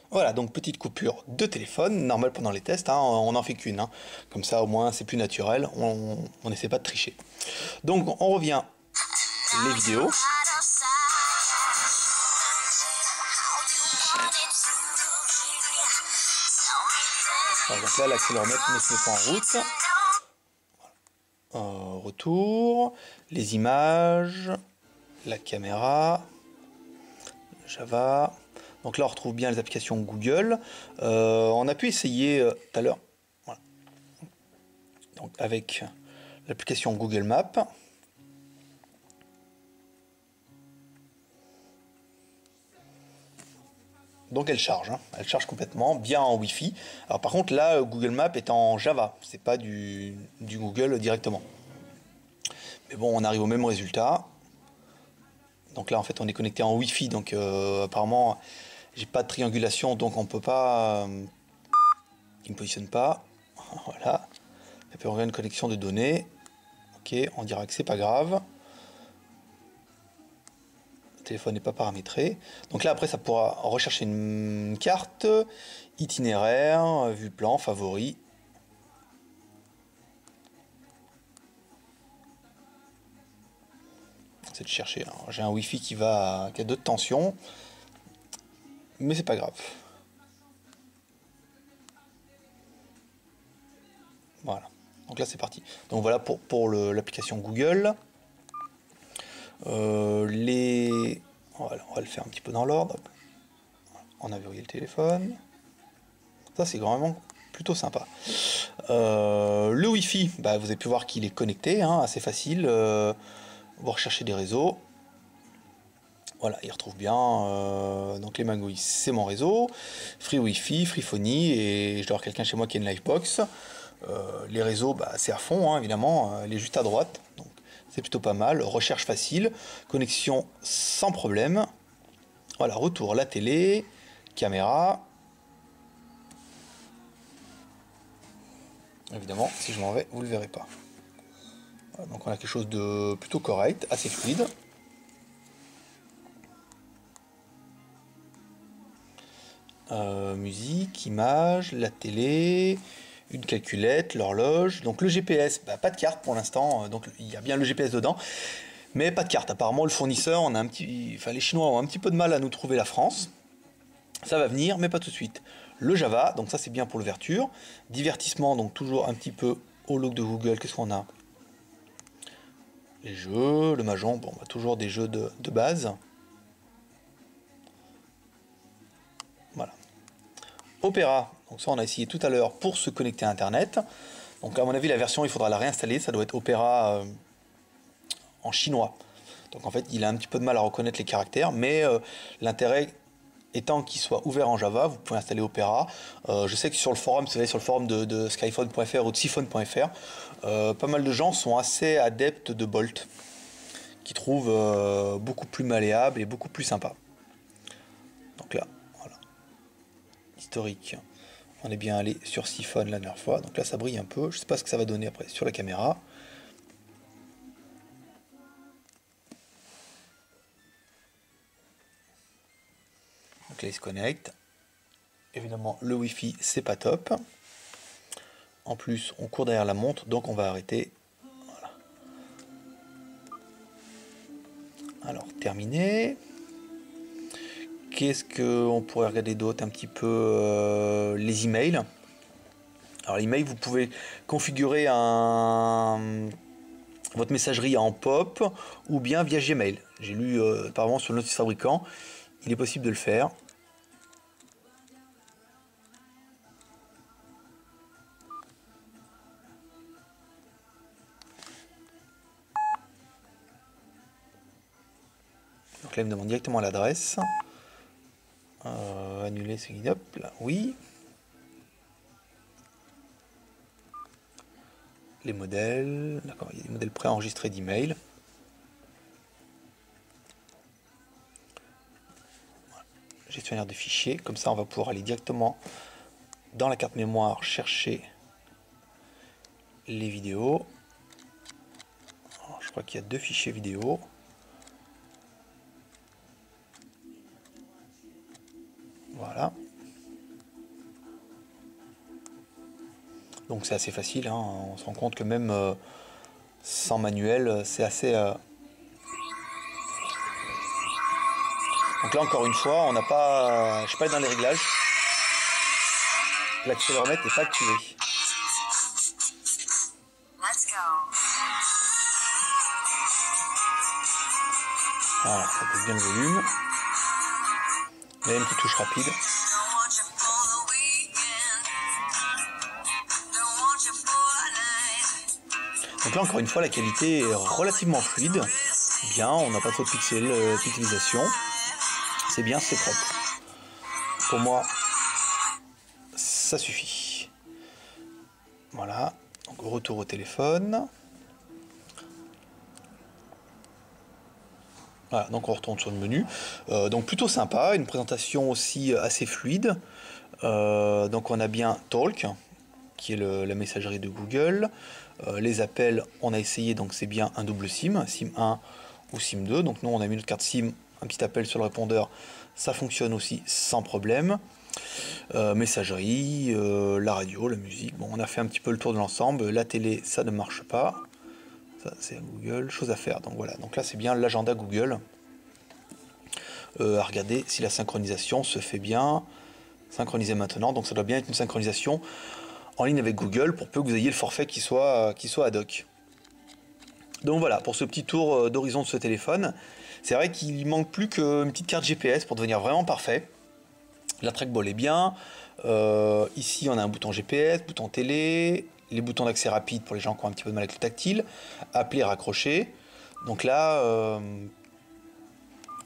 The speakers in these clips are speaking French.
Voilà, donc petite coupure de téléphone, normal pendant les tests, hein, on n'en fait qu'une. Hein. Comme ça, au moins, c'est plus naturel, on n'essaie pas de tricher. Donc, on revient les vidéos. Voilà, donc là, l'accéléromètre ne se met pas en route. Retour, les images, la caméra, Java. Donc là, on retrouve bien les applications Google. On a pu essayer tout à l'heure, voilà. Donc avec l'application Google Maps. Donc elle charge, hein. Elle charge complètement, bien en Wi-Fi. Alors par contre là, Google Maps est en Java, c'est pas du Google directement. Mais bon, on arrive au même résultat. Donc là en fait on est connecté en Wi-Fi, donc apparemment j'ai pas de triangulation, donc on peut pas... il me positionne pas. Voilà. Et puis on regarde une connexion de données. Ok, on dira que c'est pas grave. Le téléphone n'est pas paramétré. Donc là après ça pourra rechercher une carte, itinéraire, vue plan, favori. C'est de chercher. J'ai un Wi-Fi qui a 2 de tension, mais c'est pas grave. Voilà. Donc là c'est parti. Donc voilà pour l'application Google. On va le faire un petit peu dans l'ordre. On a verrouillé le téléphone. Ça c'est vraiment plutôt sympa. Le Wi-Fi, bah, vous avez pu voir qu'il est connecté, hein, assez facile. Vous recherchez des réseaux. Voilà, il retrouve bien. Donc les Magouilles, c'est mon réseau. Free Wi-Fi, Freephony, et je dois avoir quelqu'un chez moi qui a une Livebox. Les réseaux, bah, c'est à fond, hein, évidemment. Elle est juste à droite, donc c'est plutôt pas mal. Recherche facile, connexion sans problème. Voilà, retour la télé, caméra. Évidemment, si je m'en vais, vous le verrez pas. Voilà, donc on a quelque chose de plutôt correct, assez fluide. Musique, images, la télé, une calculette, l'horloge. Donc le GPS, bah, pas de carte pour l'instant, donc il y a bien le GPS dedans, mais pas de carte. Apparemment le fournisseur, les Chinois ont un petit peu de mal à nous trouver la France. Ça va venir, mais pas tout de suite. Le Java, donc ça c'est bien pour l'ouverture. Divertissement, donc toujours un petit peu au look de Google. Qu'est-ce qu'on a? Les jeux, le Mahjong, bon, bah, toujours des jeux de base. Voilà. Opera, donc ça on a essayé tout à l'heure pour se connecter à Internet. Donc à mon avis la version il faudra la réinstaller, ça doit être Opera en chinois. Donc en fait il a un petit peu de mal à reconnaître les caractères, mais l'intérêt étant qu'il soit ouvert en Java, vous pouvez installer Opera. Je sais que sur le forum, vous savez, sur le forum de skyphone.fr ou de siphon.fr, pas mal de gens sont assez adeptes de Bolt, qui trouvent beaucoup plus malléable et beaucoup plus sympa. Donc là, voilà. Historique. On est bien allé sur Siphon la dernière fois, donc là ça brille un peu. Je sais pas ce que ça va donner après sur la caméra. Donc là il se connecte. Évidemment le Wi-Fi c'est pas top. En plus on court derrière la montre, donc on va arrêter. Voilà. Alors terminé. Qu'est-ce qu'on pourrait regarder d'autre un petit peu les emails. Alors l'email, vous pouvez configurer votre messagerie en pop ou bien via Gmail. J'ai lu apparemment sur le notice fabricant, il est possible de le faire. Donc là, il me demande directement l'adresse. Annuler ce guide up, là, oui. Les modèles, d'accord, il y a des modèles préenregistrés d'email. Voilà. Gestionnaire de fichiers, comme ça on va pouvoir aller directement dans la carte mémoire chercher les vidéos. Alors, je crois qu'il y a 2 fichiers vidéo. Voilà. Donc c'est assez facile, hein. On se rend compte que même sans manuel, c'est assez... Donc là encore une fois, on n'a pas... je suis pas dans les réglages. L'accéléromètre n'est pas activé. Voilà, ça baisse bien le volume. Il y a une petite touche rapide. Donc là encore une fois la qualité est relativement fluide. Bien, on n'a pas trop de pixelisation. C'est bien, c'est propre. Pour moi, ça suffit. Voilà, donc retour au téléphone. Voilà, donc on retourne sur le menu. Donc plutôt sympa, une présentation aussi assez fluide. Donc on a bien Talk, qui est la messagerie de Google. Les appels, on a essayé, donc c'est bien un double SIM, SIM 1 ou SIM 2. Donc nous on a mis notre carte SIM, un petit appel sur le répondeur, ça fonctionne aussi sans problème. Messagerie, la radio, la musique, bon on a fait un petit peu le tour de l'ensemble. La télé, ça ne marche pas. Ça c'est Google, chose à faire. Donc voilà, donc là c'est bien l'agenda Google. À regarder si la synchronisation se fait bien. Synchroniser maintenant, donc ça doit bien être une synchronisation en ligne avec Google pour peu que vous ayez le forfait qui soit ad hoc. Donc voilà, pour ce petit tour d'horizon de ce téléphone, c'est vrai qu'il manque plus qu'une petite carte GPS pour devenir vraiment parfait. La trackball est bien, ici on a un bouton GPS, bouton télé, les boutons d'accès rapide pour les gens qui ont un petit peu de mal avec le tactile, appeler, raccrocher. Donc là,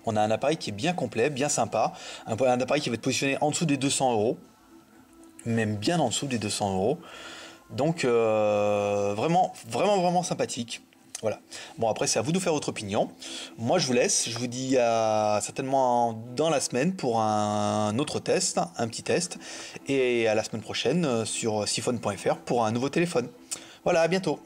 on a un appareil qui est bien complet, bien sympa, un appareil qui va être positionné en dessous des 200 €, même bien en dessous des 200 €. Donc vraiment sympathique. Voilà. Bon après c'est à vous de faire votre opinion. Moi je vous laisse, je vous dis certainement dans la semaine pour un autre test, un petit test, et à la semaine prochaine sur siphon.fr pour un nouveau téléphone. Voilà, à bientôt.